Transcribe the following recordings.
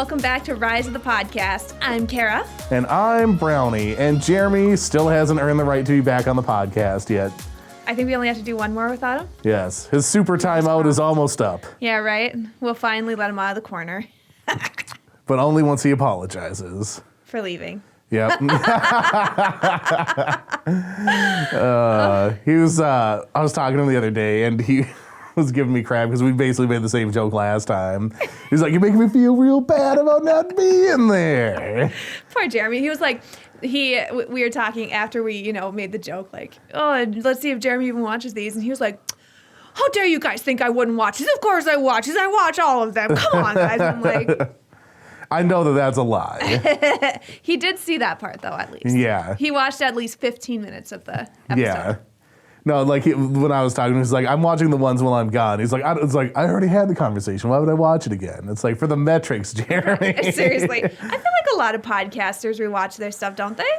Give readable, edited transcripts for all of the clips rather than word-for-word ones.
welcome back to Rise of the Podcast. I'm Kara. And I'm Brownie, and Jeremy still hasn't earned the right to be back on the podcast yet. I think we only have to do one more without him. Yes, his super timeout is almost up. Yeah, right? We'll finally let him out of the corner. But only once he apologizes. For leaving. Yep. I was talking to him the other day, and he was giving me crap because we basically made the same joke last time. He's like, "You're making me feel real bad about not being there." Poor Jeremy. He was like, we were talking after we, made the joke, like, oh, let's see if Jeremy even watches these. And he was like, how dare you guys think I wouldn't watch these? Of course I watch these. I watch all of them. Come on, guys. I'm like... I know that that's a lie. He did see that part, though, at least. Yeah. He watched at least 15 minutes of the episode. Yeah. No, like when I was talking, he's like, I'm watching the ones while I'm gone. He's like, I already had the conversation. Why would I watch it again? It's like for the metrics, Jeremy. Seriously. I feel like a lot of podcasters rewatch their stuff, don't they?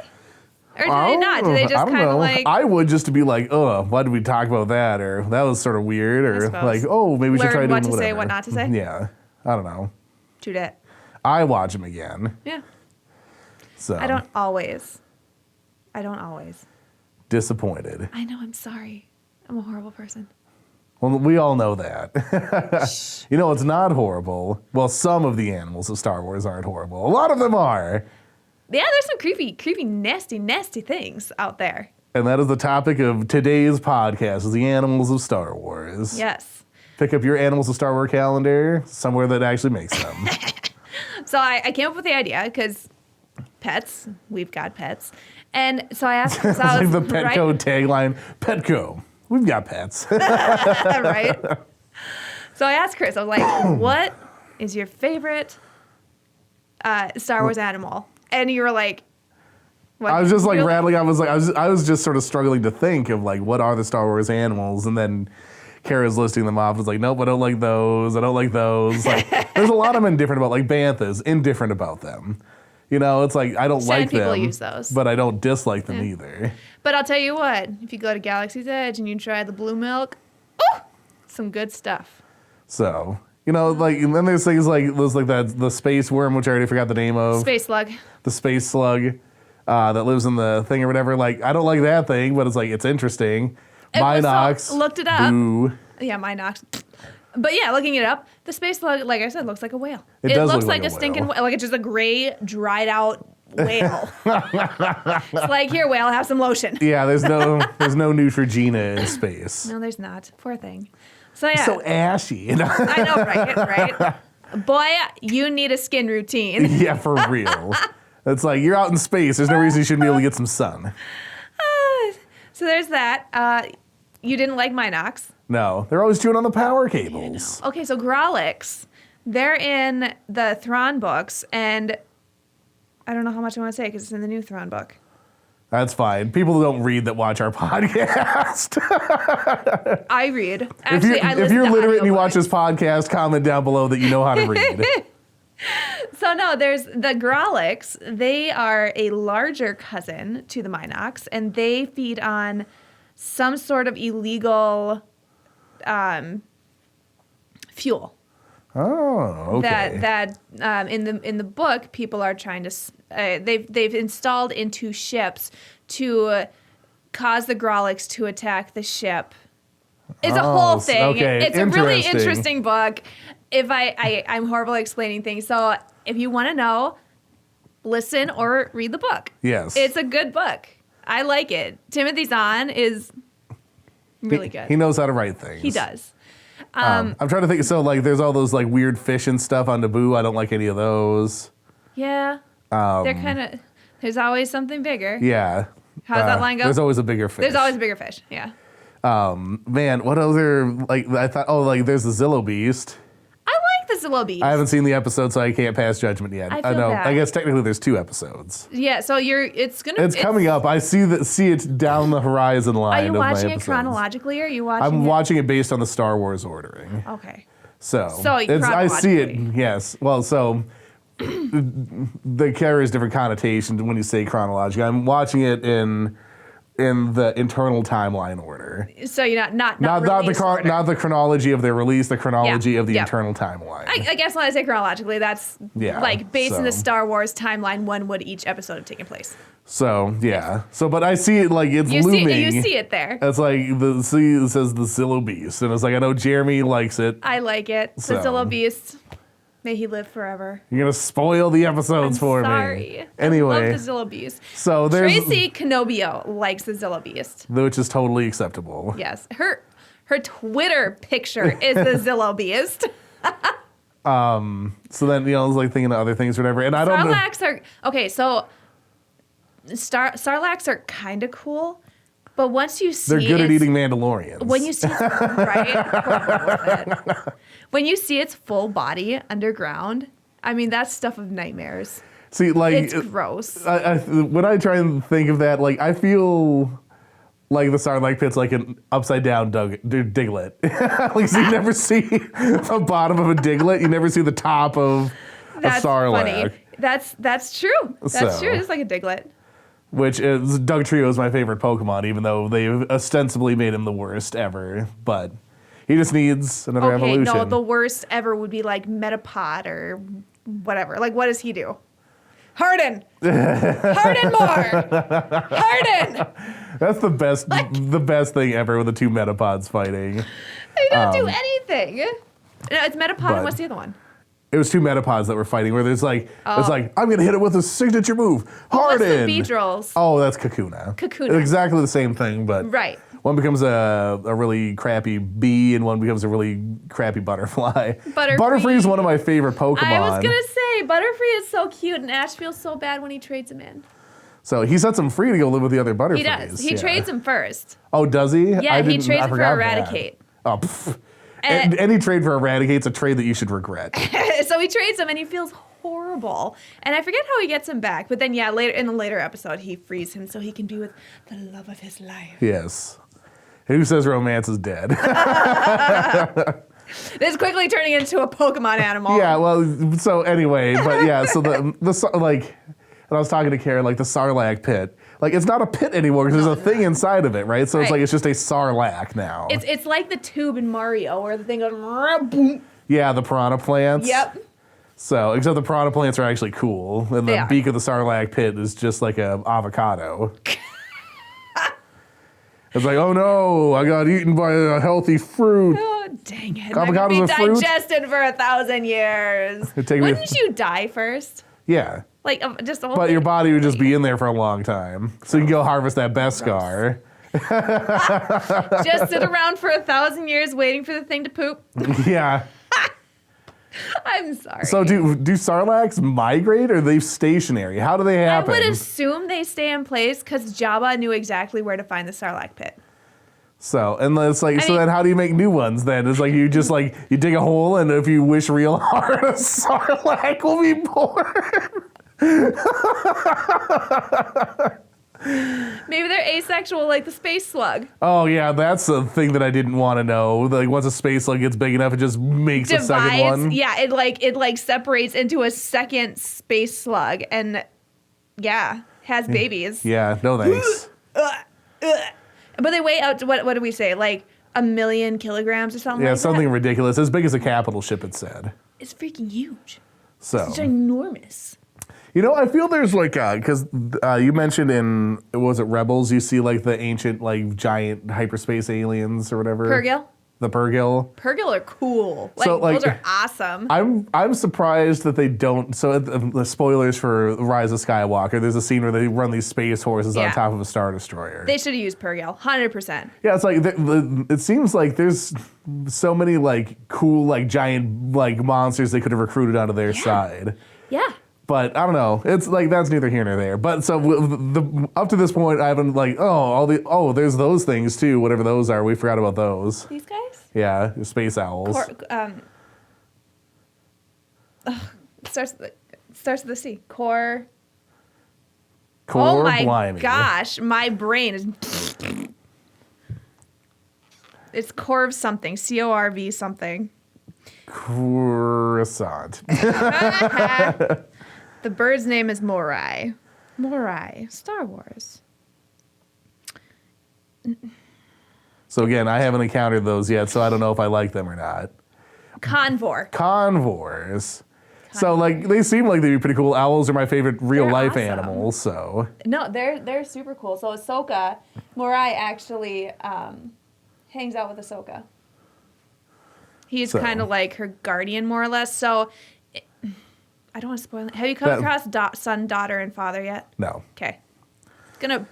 Or do they not? Do they just kind of like... I would just to be like, why did we talk about that? Or that was sort of weird. Or like, maybe we should try doing what to whatever. say, what not to say? Yeah. I don't know. True that. I watch them again. Yeah. So I don't always. Disappointed. I know, I'm sorry. I'm a horrible person. Well, we all know that. It's not horrible. Well, some of the animals of Star Wars aren't horrible. A lot of them are. Yeah, there's some creepy, nasty, nasty things out there. And that is the topic of today's podcast, is the animals of Star Wars. Yes. Pick up your Animals of Star Wars calendar somewhere that actually makes them. So I came up with the idea because pets, we've got pets. And so I asked... It's like the Petco tagline, Petco, we've got pets. Right? So I asked Chris, I was like, what is your favorite Star Wars animal? And you were like... What? I was just like rattling. I was just sort of struggling to think of like, what are the Star Wars animals? And then Kara's listing them off. I was like, nope, I don't like those. I don't like those. Like, there's a lot of them indifferent about, like Banthas, indifferent about them. It's like, I don't like them. People use those. But I don't dislike them either. But I'll tell you what, if you go to Galaxy's Edge and you try the blue milk, oh, some good stuff. So, like, and then there's things like, the space worm, which I already forgot the name of. Space slug. The space slug that lives in the thing or whatever. Like, I don't like that thing, but it's like, it's interesting. Minox. Looked it up. Boo. Yeah, Minox. But yeah, looking it up, the space slug, like I said, looks like a whale. It does looks look like like a a stinking whale. whale. Like it's just a gray, dried out whale. It's like, here, whale, have some lotion. Yeah, there's no Neutrogena in space. No, there's not. Poor thing. So yeah. So ashy. I know, right? Boy, you need a skin routine. Yeah, for real. It's like, you're out in space. There's no reason you shouldn't be able to get some sun. So there's that. You didn't like Minox. No, they're always chewing on the power cables. Okay, so Growlix, they're in the Thrawn books, and I don't know how much I want to say because it's in the new Thrawn book. That's fine. People don't read that watch our podcast. I read. Actually, if you're literate and you watch this podcast, comment down below that you know how to read. So no, there's the Growlix. They are a larger cousin to the Minox, and they feed on some sort of illegal fuel. Oh, okay. That in the book, people are trying to they've installed into ships to cause the Growlix to attack the ship. It's a whole thing. Okay. It's a really interesting book. If I'm horrible at explaining things, so if you want to know, listen or read the book. Yes, it's a good book. I like it. Timothy Zahn is really good. He knows how to write things. He does. I'm trying to think. So, like, there's all those like weird fish and stuff on Naboo. I don't like any of those. Yeah. They're kind of. There's always something bigger. Yeah. How's that line go? There's always a bigger fish. There's always a bigger fish. Yeah. Man, what other like I thought? Oh, like there's the Zillo Beast. I like the Zillo Beast. I haven't seen the episode, so I can't pass judgment yet. I know. bad. I guess technically there's 2 episodes. Yeah. So it's coming up. I see it down the horizon line. Are you of my watching it episodes. chronologically, or are you watching? I'm watching it based on the Star Wars ordering. Okay. So I see it. Yes. Well, so the carries different connotations when you say chronologically. I'm watching it in in the internal timeline order. So you're not the chronology of their release, the chronology of the Yep. internal timeline. I guess when I say chronologically, that's like based in the Star Wars timeline, when would each episode have taken place? So yeah. So but I see it like it's looming. You see it there. It's like it says the Zillo Beast, and it's like I know Jeremy likes it. I like it. So. The Zillo Beast. May he live forever. You're gonna spoil the episodes for me. Sorry. Anyway, I love the Zillo Beast. So there's Tracy Canobio likes the Zillo Beast. which is totally acceptable. Yes, her Twitter picture is the Zillo Beast. So then I was like thinking of other things, or whatever, and I don't know. Sarlaccs are okay. So Sarlaccs are kind of cool, but once you see They're good at eating Mandalorians. When you see right, when you see its full body underground, I mean that's stuff of nightmares. See, like It's gross. When I try and think of that, like I feel like the Sarlacc pit's like an upside down Diglett. Like so you never see the bottom of a Diglett, you never see the top of That's a Sarlacc. funny. That's true. That's true. It's like a Diglett. Which is Doug Trio is my favorite Pokemon, even though they've ostensibly made him the worst ever. But he just needs another evolution. No, the worst ever would be like Metapod or whatever. Like, what does he do? Harden! Harden more! Harden! That's the best thing ever with the two Metapods fighting. They don't do anything. No, it's Metapod, and what's the other one? It was two Metapods that were fighting where there's like, it's like, I'm going to hit it with a signature move. Harden! What's the Beedrills? Oh, that's Kakuna. Kakuna. Exactly the same thing, but Right. one becomes a really crappy bee and one becomes a really crappy butterfly. Butterfree is one of my favorite Pokemon. I was going to say, Butterfree is so cute, and Ash feels so bad when he trades him in. So he sets him free to go live with the other Butterfrees. He does. He trades him first. Oh, does he? Yeah, he trades him for Eradicate. Oh, any trade for Eradicate's a trade that you should regret. So he trades him, and he feels horrible. And I forget how he gets him back. But then, later in the later episode, he frees him so he can be with the love of his life. Yes. Who says romance is dead? This is quickly turning into a Pokemon animal. Yeah, well, so anyway, but yeah, so the like, and I was talking to Karen, like the Sarlacc pit. Like, it's not a pit anymore because there's a thing inside of it, right? So it's like, it's just a Sarlacc now. It's like the tube in Mario where the thing goes, boom. Yeah, the piranha plants. Yep. So, except the piranha plants are actually cool. And the beak of the Sarlacc pit is just like an avocado. It's like, oh no, I got eaten by a healthy fruit. Oh, dang it. Avocado's I'm a fruit? digested for 1,000 years. Wouldn't you die first? Yeah. Like, just the whole But thing? your body would just be in there for a long time. So you can go harvest that Beskar. Just sit around for 1,000 years waiting for the thing to poop? Yeah. I'm sorry. So do Sarlaccs migrate or are they stationary? How do they happen? I would assume they stay in place because Jabba knew exactly where to find the Sarlacc pit. So, and it's like, then how do you make new ones then? It's like you just like, you dig a hole and if you wish real hard, a Sarlacc will be born. Maybe they're asexual like the space slug. Oh yeah, that's the thing that I didn't want to know. Like once a space slug gets big enough, it just makes a second one. Yeah, it separates into a second space slug and has babies. Yeah, no thanks. But they weigh out to what do we say? Like 1,000,000 kilograms or something like that? Yeah, something ridiculous. As big as a capital ship, it said. It's freaking huge. So It's ginormous. You know, I feel there's like, because you mentioned in, was it Rebels, you see like the ancient, like giant hyperspace aliens or whatever. Purrgil? The Purrgil. Purrgil are cool. So, like, those are awesome. I'm surprised that they don't, so the spoilers for Rise of Skywalker, there's a scene where they run these space horses on top of a Star Destroyer. They should have used Purrgil, 100%. Yeah, it's like, it seems like there's so many like cool, like giant, like monsters they could have recruited onto their side. Yeah. But I don't know. It's like that's neither here nor there. But so up to this point, I haven't like there's those things too. Whatever those are, we forgot about those. These guys? Yeah, space owls. Starts with the C. Core. Oh my blimey. gosh, my brain is. It's Corv something. CORV something. Croissant. The bird's name is Morai. Morai. Star Wars. So again, I haven't encountered those yet, so I don't know if I like them or not. Convors. So like they seem like they'd be pretty cool. Owls are my favorite real life awesome. animals. So No, they're super cool. So Ahsoka, Morai actually hangs out with Ahsoka. He's kind of like her guardian, more or less. So I don't want to spoil it. Have you come across son, daughter, and father yet? No. Okay. It's gonna.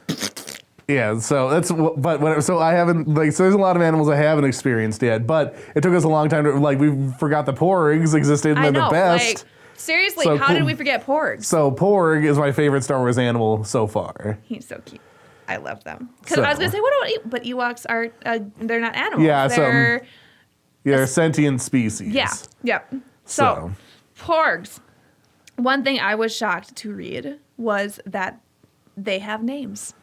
Yeah, so that's but whatever. So I haven't so there's a lot of animals I haven't experienced yet, but it took us a long time to we forgot the porgs existed and they're the best. Like, seriously, So how did we forget porgs? So porg is my favorite Star Wars animal so far. He's so cute. I love them. Because I was gonna say, what about but Ewoks are they're not animals. Yeah, they're they're sentient species. Yeah. Yep. So porgs. One thing I was shocked to read was that they have names.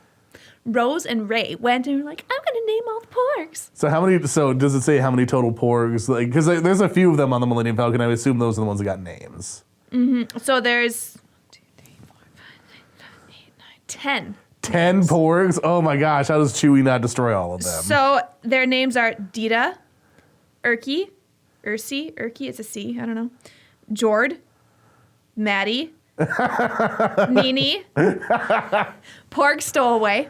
Rose and Ray went and were like, I'm going to name all the porgs. So how many? So does it say how many total porgs? Like, because there's a few of them on the Millennium Falcon. I would assume those are the ones that got names. Mm-hmm. So there's 1, 2, 3, 4, 5, 6, 7, 8, 9, 10. 10 porgs? Oh my gosh! How does Chewie not destroy all of them? So their names are Dita, Urki, it's a C. I don't know. Jord, Maddie, Nini, Porg Stowaway.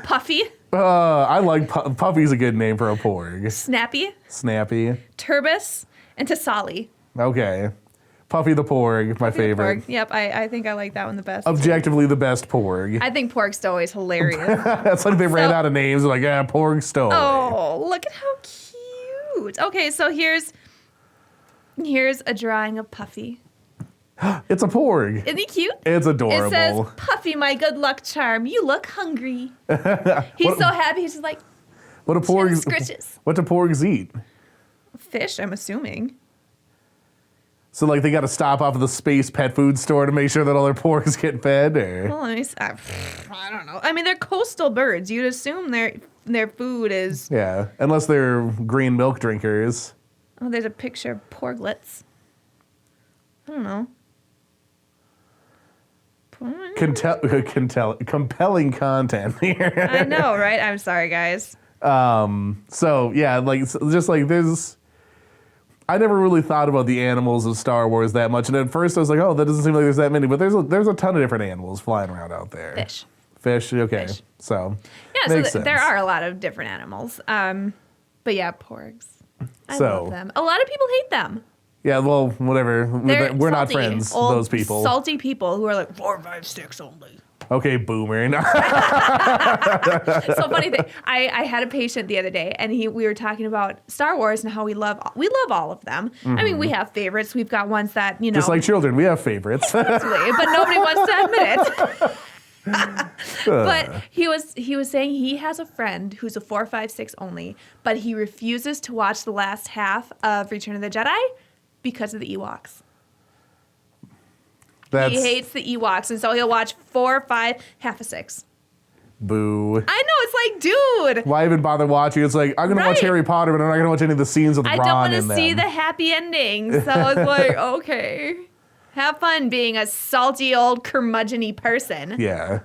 Puffy. I like Puffy's a good name for a porg. Snappy. Turbis. And Tasali. Okay. Puffy the porg, my favorite. Porg. Yep, I think I like that one the best. Objectively the best porg. I think Porg Stowaway's hilarious. That's like they ran out of names. They're like, yeah, porg stowaway. Oh, look at how cute. Okay, so here's a drawing of Puffy. It's a porg. Isn't he cute? It's adorable. It says, Puffy, my good luck charm, you look hungry. He's so happy. He's just like, what do porgs eat? Fish, I'm assuming. So, like, they got to stop off at the space pet food store to make sure that all their porgs get fed? Or? Well, I don't know. I mean, they're coastal birds. You'd assume their food is... Yeah, unless they're green milk drinkers. Oh, there's a picture of portlets. I don't know. Compelling content here. I know, right? I'm sorry, guys. So yeah, just like there's, I never really thought about the animals of Star Wars that much, and at first I was like, oh, that doesn't seem like there's that many, but there's a ton of different animals flying around out there. Fish. Okay. Fish. So yeah, makes sense. There are a lot of different animals. But yeah, porgs. I love them. A lot of people hate them. Yeah, well, whatever. We're not friends, old, those people. Salty people who are like, 4, 5, 6 only. Okay, boomer. So funny thing, I had a patient the other day, and we were talking about Star Wars and how we love all of them. Mm-hmm. I mean, we have favorites. We've got ones that, just like children, we have favorites. Absolutely, but nobody wants to admit it. But he was saying he has a friend who's a 4, 5, 6 only, but he refuses to watch the last half of Return of the Jedi because of the Ewoks. He hates the Ewoks, and so he'll watch 4, 5, half a 6. Boo. I know, it's like, dude. Why even bother watching? It's like, I'm going to watch Harry Potter, but I'm not going to watch any of the scenes with Ron in them. I don't want to see the happy ending. So it's like, okay. Have fun being a salty old curmudgeon-y person. Yeah.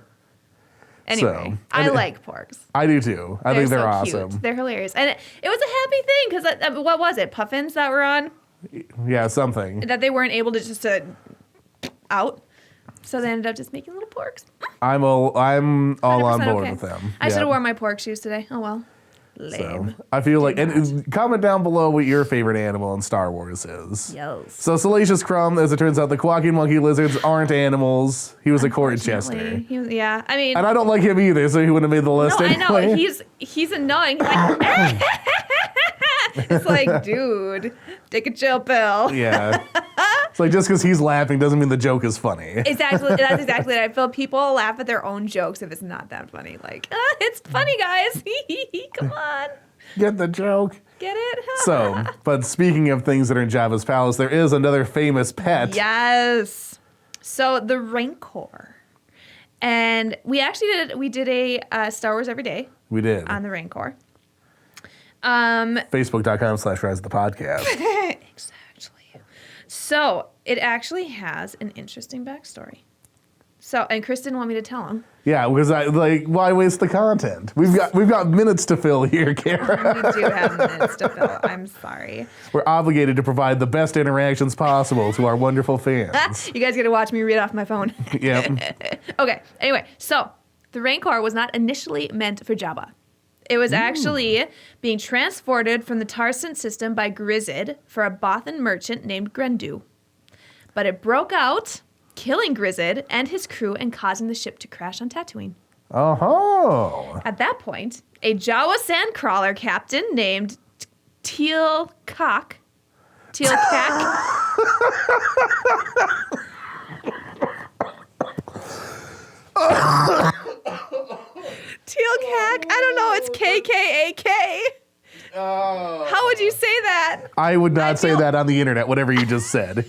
Anyway, I like porgs. I do too. I think they're so awesome. Cute. They're hilarious. And it was a happy thing because what was it? Puffins that were on? Yeah, something. That they weren't able to just out. So they ended up just making little porgs. I'm all on board with them. I should have worn my pork shoes today. Oh well. Lame. So, I feel like, and comment down below what your favorite animal in Star Wars is. Yes. So Salacious Crumb, as it turns out, the quacking monkey lizards aren't animals. He was a court jester. Yeah, I mean. And I don't like him either, so he wouldn't have made the list anyway. I know. He's annoying. He's like, it's like, dude, take a chill pill. Yeah. It's like just because he's laughing doesn't mean the joke is funny. Exactly. That's exactly it. I feel people laugh at their own jokes if it's not that funny. Like, it's funny, guys. Come on. Get the joke. Get it? So, but speaking of things that are in Jabba's palace, there is another famous pet. Yes. So the Rancor. And we did a Star Wars Every Day. We did. On the Rancor. Facebook.com/Rise of the Podcast. Exactly. So it actually has an interesting backstory. So, and Chris didn't want me to tell him. Yeah, because why waste the content? We've got minutes to fill here, Kara. We do have minutes to fill. I'm sorry. We're obligated to provide the best interactions possible to our wonderful fans. You guys get to watch me read off my phone. Yep. Okay. Anyway, so the Rancor was not initially meant for Jabba. It was actually being transported from the Tarsant system by Grizzid for a Bothan merchant named Grendu. But it broke out, killing Grizzid and his crew and causing the ship to crash on Tatooine. Oh. At that point, a Jawa sandcrawler captain named Teal Cack. Teal Cack? I don't know. It's KKAK. Oh. How would you say that? I would not say that on the internet, whatever you just said.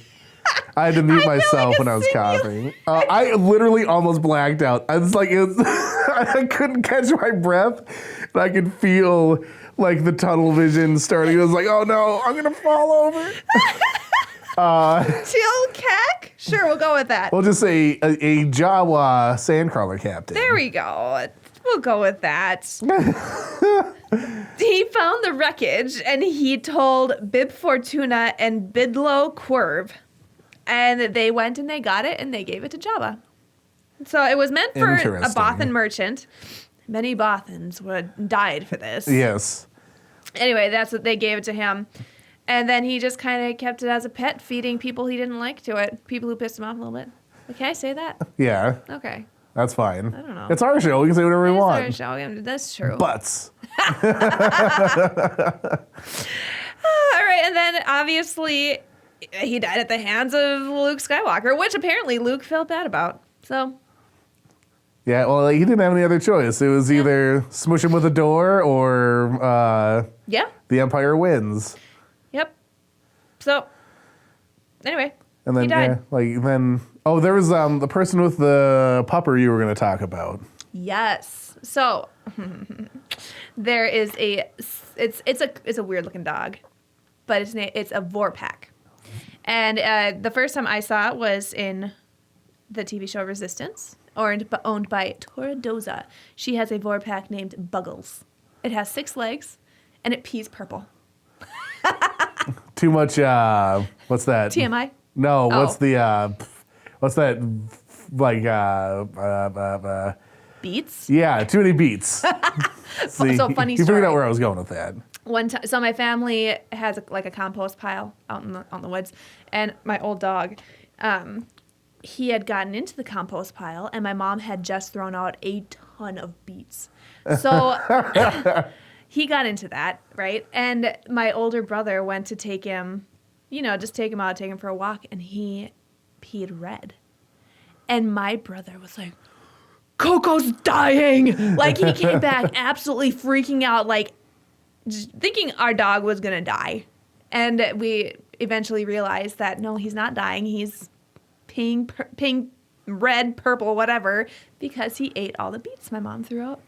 I had to mute myself like when I was coughing. I literally almost blacked out. I was like, I couldn't catch my breath, and I could feel like the tunnel vision starting. It was like, oh no, I'm gonna fall over. Teal Cack? Sure, we'll go with that. We'll just say a Jawa sandcrawler captain. There we go. We'll go with that. He found the wreckage, and he told Bib Fortuna and Bidlo Quirv. And they went and they got it and they gave it to Jabba. So it was meant for a Bothan merchant. Many Bothans died for this. Yes. Anyway, that's what they gave it to him. And then he just kind of kept it as a pet, feeding people he didn't like to it. People who pissed him off a little bit. Can I say that? Yeah. Okay. That's fine. I don't know. It's our show. We can say whatever we want. It's our show. That's true. Butts. All right. And then obviously he died at the hands of Luke Skywalker, which apparently Luke felt bad about. So. Yeah, well, he didn't have any other choice. It was either smush him with a door or the Empire wins. Yep. So, anyway, and then, he died. There was the person with the pupper you were going to talk about. Yes. So, there is it's a weird looking dog, but it's a Vorpak. And the first time I saw it was in the TV show Resistance, owned by Toradoza. She has a Vorpak named Buggles. It has 6 legs, and it pees purple. Too much, what's that? TMI? No, Oh. what's that, Beets? Yeah, too many beets. See, So funny you figured story. out where I was going with that. One time, so my family has a compost pile out in the woods, and my old dog, he had gotten into the compost pile, and my mom had just thrown out a ton of beets. So he got into that, right? And my older brother went to take him, just take him out, take him for a walk, and he peed red. And my brother was like, Coco's dying! Like, he came back absolutely freaking out, like, just thinking our dog was going to die. And we eventually realized that, no, he's not dying. He's pink, red, purple, whatever, because he ate all the beets my mom threw out.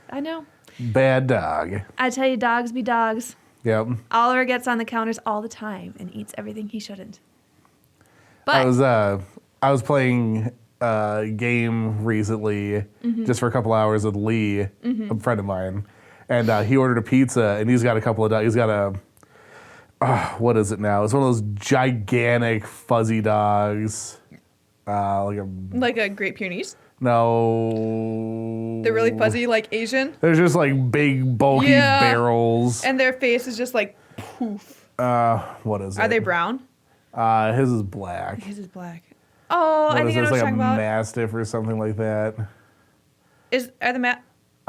I know. Bad dog. I tell you, dogs be dogs. Yep. Oliver gets on the counters all the time and eats everything he shouldn't. But I was playing a game recently, just for a couple hours with Lee, a friend of mine, and he ordered a pizza, and he's got a couple of dogs. He's got what is it now? It's one of those gigantic fuzzy dogs, like a Great Pyrenees? No. They're really fuzzy, like Asian? They're just like big, bulky barrels. And their face is just like poof. What is it? Are they brown? His is black. His is black. Oh, I think I know what you're like talking about. Mastiff or something like that. Are the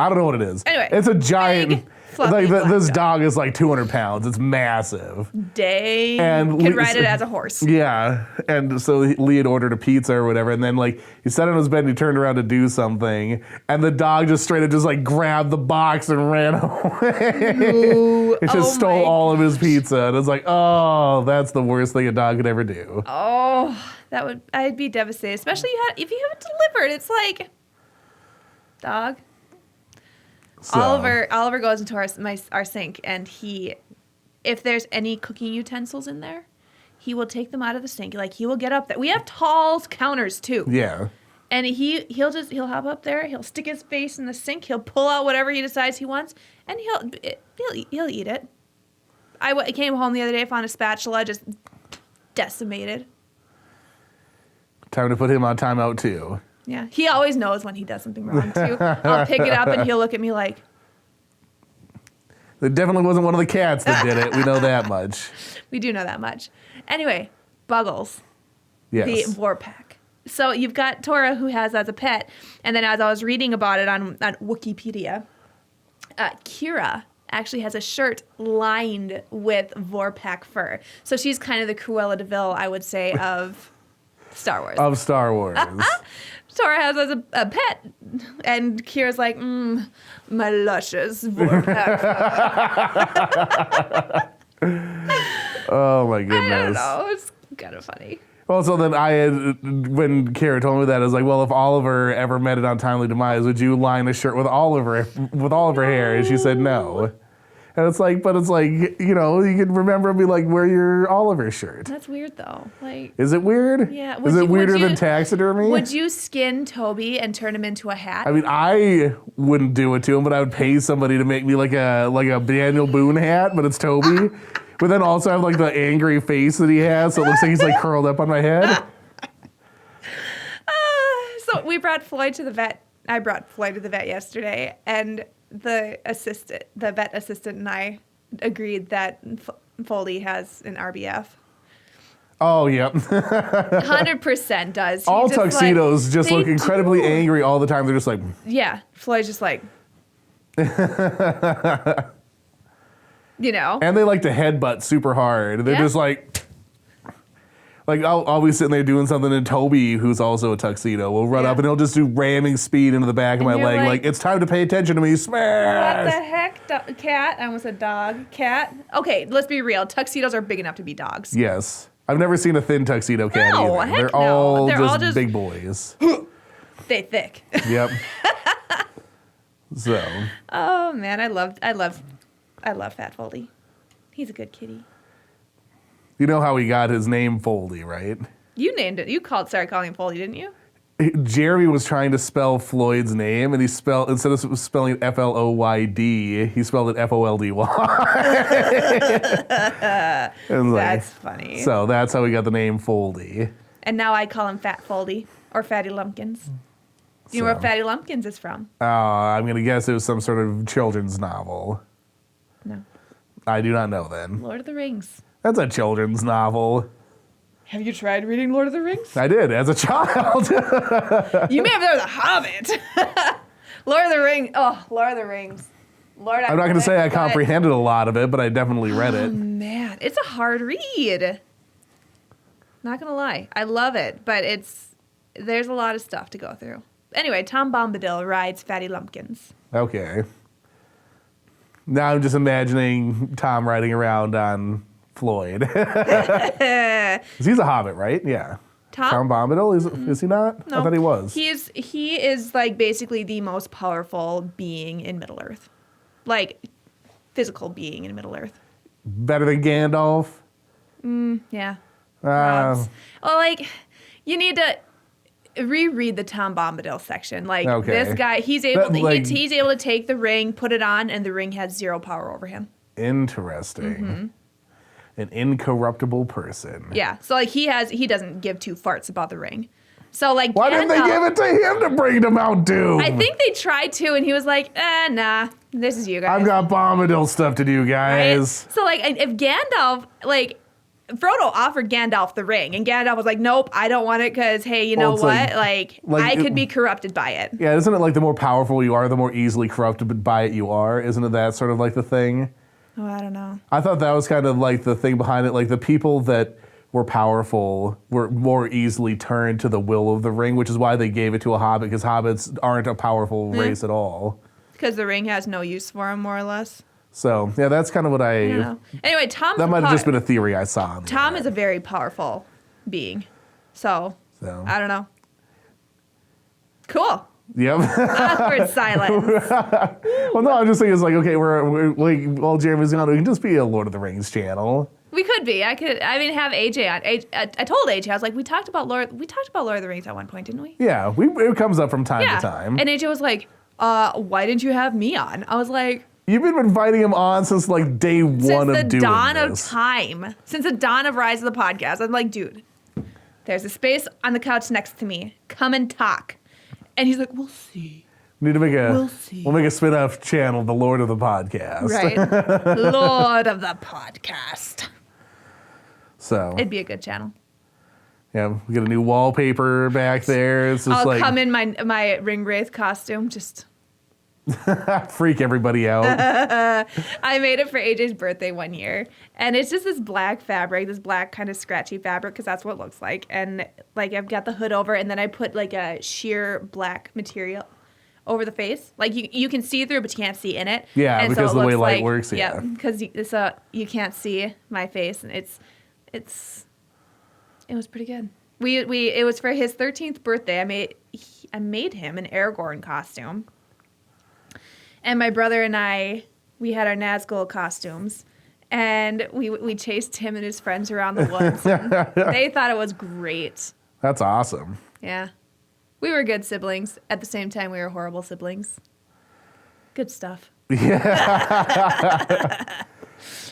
I don't know what it is. Anyway, it's a giant. big, fluffy This dog is like 200 pounds. It's massive. They And can ride it as a horse. Yeah, and so Lee had ordered a pizza or whatever, and then like he sat on his bed and he turned around to do something, and the dog just straight up just like grabbed the box and ran away. Ooh, It just stole all of his pizza, and it's like, oh, that's the worst thing a dog could ever do. Oh, I'd be devastated, especially if you have it delivered. It's like, dog. So. Oliver goes into our sink, and if there's any cooking utensils in there, he will take them out of the sink. Like, he will get up there. We have tall counters, too. Yeah. And he'll hop up there. He'll stick his face in the sink. He'll pull out whatever he decides he wants, and he'll eat it. I came home the other day, found a spatula just decimated. Time to put him on timeout, too. Yeah. He always knows when he does something wrong, too. I'll pick it up, and he'll look at me like... It definitely wasn't one of the cats that did it. We know that much. We do know that much. Anyway, Buggles. Yes. The war pack. So you've got Tora, who has as a pet, and then as I was reading about it on Wikipedia, Kira actually has a shirt lined with Vorpack fur. So she's kind of the Cruella de Vil, I would say, of Star Wars. Of Star Wars. Tora has as a pet, and Kira's like, my luscious Vorpack fur. Oh, my goodness. I don't know. It's kind of funny. Also, then when Kara told me that, I was like, well, if Oliver ever met an untimely demise, would you line a shirt with all of her hair? And she said no. And it's like, you can remember and be like, wear your Oliver shirt. That's weird, though. Like, is it weird? Yeah. Is it weirder than taxidermy? Would you skin Toby and turn him into a hat? I mean, I wouldn't do it to him, but I would pay somebody to make me like a Daniel Boone hat, but it's Toby. But then also have like the angry face that he has, so it looks like he's like curled up on my head. So we brought Floyd to the vet. I brought Floyd to the vet yesterday, and the vet assistant, and I agreed that Foley has an RBF. Oh, yep. 100% does. All Tuxedos just look incredibly angry all the time. They're just like... Yeah, Floyd's just like... And they like to headbutt super hard. They're just like I'll be sitting there doing something, and Toby, who's also a Tuxedo, will run up and he'll just do ramming speed into the back of my leg. Like, it's time to pay attention to me. Smash! What the heck? Cat? I almost said dog. Cat? Okay, let's be real. Tuxedos are big enough to be dogs. Yes. I've never seen a thin Tuxedo cat either. Heck They're all just big boys. They thick. Yep. So. Oh, man, I love Fat Foley. He's a good kitty. You know how he got his name Foley, right? You named it. You started calling him Foley, didn't you? Jeremy was trying to spell Floyd's name, and instead of spelling Floyd, he spelled it Foldy. That's funny. So that's how he got the name Foldy. And now I call him Fat Foldy or Fatty Lumpkins. Do you know where Fatty Lumpkins is from? I'm going to guess it was some sort of children's novel. No. I do not know then. Lord of the Rings. That's a children's novel. Have you tried reading Lord of the Rings? I did, as a child. You may have read The Hobbit. Lord of the Rings. Oh, Lord of the Rings. I'm not going to say I comprehended a lot of it, but I definitely read it. Oh, man. It's a hard read. Not going to lie. I love it, but there's a lot of stuff to go through. Anyway, Tom Bombadil rides Fatty Lumpkins. Okay. Now I'm just imagining Tom riding around on Floyd. He's a hobbit, right? Yeah. Tom Bombadil? Is he not? No. I thought he was. He is like basically the most powerful being in Middle Earth. Like, physical being in Middle Earth. Better than Gandalf? Yeah. Well, like, you need to reread the Tom Bombadil section. Like, this guy, he's able to take the ring, put it on, and the ring has zero power over him. Interesting. Mm-hmm. An incorruptible person. Yeah. So, like, he doesn't give two farts about the ring. So, like, why didn't they give it to him to bring to Mount Doom? I think they tried to, and he was like, nah, this is you guys. I've got Bombadil stuff to do, guys. Right? So, like, if Gandalf, like, Frodo offered Gandalf the ring, and Gandalf was like, nope, I don't want it because, hey, you know what? Like I could be corrupted by it. Yeah, isn't it like the more powerful you are, the more easily corrupted by it you are? Isn't it that sort of like the thing? Oh, I don't know. I thought that was kind of like the thing behind it. Like the people that were powerful were more easily turned to the will of the ring, which is why they gave it to a hobbit, because hobbits aren't a powerful race at all. Because the ring has no use for them, more or less. So, yeah, that's kind of what I don't know. Anyway, that might have just been a theory I saw. Tom is a very powerful being. So, I don't know. Cool. Yep. Awkward silence. Well, no, I'm just thinking it's like, okay, we're like, while Jeremy's gone, we can just be a Lord of the Rings channel. We could could be. I mean, have AJ on. I told AJ, I was like, we talked about Lord of the Rings at one point, didn't we? Yeah, it comes up from time to time. And AJ was like, why didn't you have me on? I was like, you've been inviting him on since like day one of doing this. Since the dawn of time. Since the dawn of Rise of the Podcast. I'm like, dude, there's a space on the couch next to me. Come and talk. And he's like, we'll see. We need to make we'll make a spin-off channel, The Lord of the Podcast. Right. Lord of the Podcast. So. It'd be a good channel. Yeah, we got a new wallpaper back there. It's just I'll come in my ring wraith costume, just freak everybody out. I made it for AJ's birthday one year, and it's just this black fabric, this black kind of scratchy fabric, because that's what it looks like. And like I've got the hood over, and then I put like a sheer black material over the face. Like you can see through, but you can't see in it. Yeah, and because so of the way light works. Yeah, because you can't see my face, and it was pretty good. It was for his 13th birthday. I made him an Aragorn costume. And my brother and we had our Nazgul costumes, and we chased him and his friends around the woods. And they thought it was great. That's awesome. Yeah. We were good siblings. At the same time, we were horrible siblings. Good stuff. Yeah.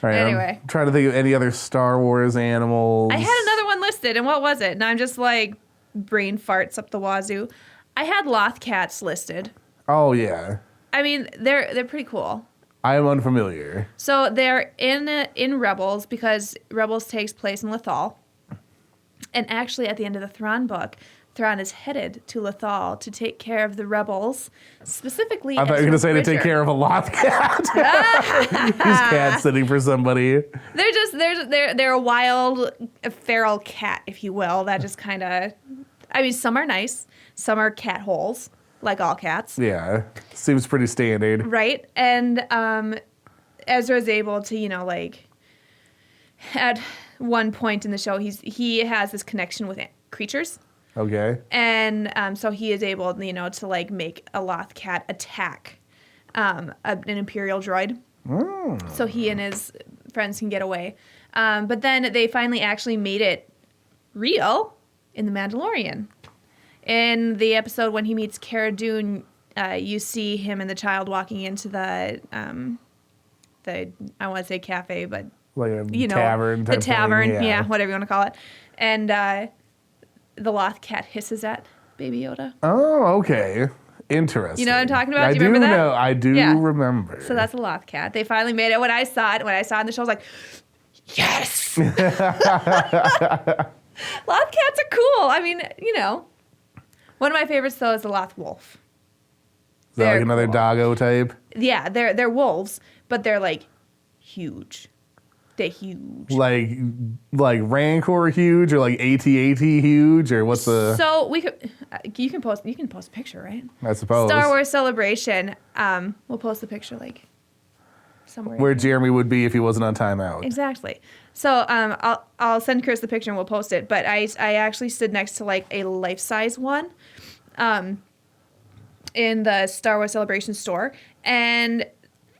All right, anyway. I'm trying to think of any other Star Wars animals. I had another one listed, and what was it? And I'm just like brain farts up the wazoo. I had Loth cats listed. Oh, yeah. I mean, they're pretty cool. I am unfamiliar. So they're in Rebels, because Rebels takes place in Lothal. And actually, at the end of the Thrawn book, Thrawn is headed to Lothal to take care of the rebels, specifically. I thought you were going to say to take care of a Loth cat. He's cat sitting for somebody. They're a wild, feral cat, if you will. That just kind of, I mean, some are nice, some are cat holes, like all cats. Yeah, seems pretty standard. Right, and Ezra's able to, like, at one point in the show, he has this connection with creatures. Okay. And so he is able, to like make a Loth cat attack an Imperial droid. Mm. So he and his friends can get away. But then they finally actually made it real in The Mandalorian. In the episode when he meets Cara Dune, you see him and the child walking into the I want to say cafe, but like a tavern. The tavern, yeah, whatever you want to call it. And the Loth cat hisses at Baby Yoda. Oh, okay. Interesting. You know what I'm talking about? Do you remember that? I do remember. So that's a Loth cat. They finally made it. When I saw it in the show, I was like, yes! Loth cats are cool. I mean, One of my favorites, though, is the Loth wolf. Is that like another doggo type? Yeah, they're wolves, but they're, like, huge. They're huge. Like Rancor huge, or like AT-AT huge, or what's the? So you can post a picture, right? I suppose. Star Wars Celebration. We'll post the picture like somewhere. Where Jeremy would be if he wasn't on timeout. Exactly. So I'll send Chris the picture and we'll post it. But I actually stood next to like a life-size one, in the Star Wars Celebration store, and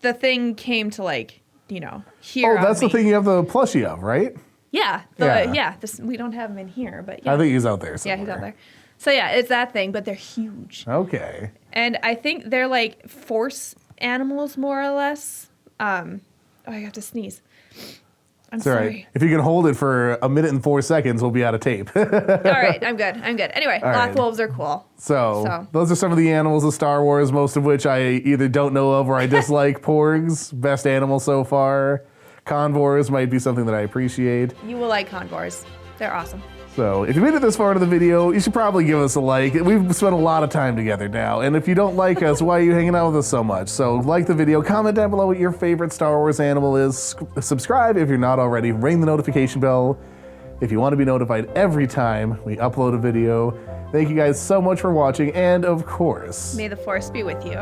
the thing came to like. Here. Oh, that's the thing you have the plushie of, right? Yeah. We don't have him in here, but yeah. I think he's out there somewhere. Yeah, he's out there. So yeah, it's that thing, but they're huge. Okay. And I think they're like force animals, more or less. I have to sneeze. I'm sorry. Right. If you can hold it for a minute and 4 seconds, we'll be out of tape. All right, I'm good. Anyway, Loth wolves are cool. So those are some of the animals of Star Wars, most of which I either don't know of or I dislike. Porgs, best animal so far. Convors might be something that I appreciate. You will like convors. They're awesome. So if you made it this far into the video, you should probably give us a like. We've spent a lot of time together now, and if you don't like us, why are you hanging out with us so much? So like the video, comment down below what your favorite Star Wars animal is, subscribe if you're not already, ring the notification bell if you want to be notified every time we upload a video. Thank you guys so much for watching, and of course, may the Force be with you.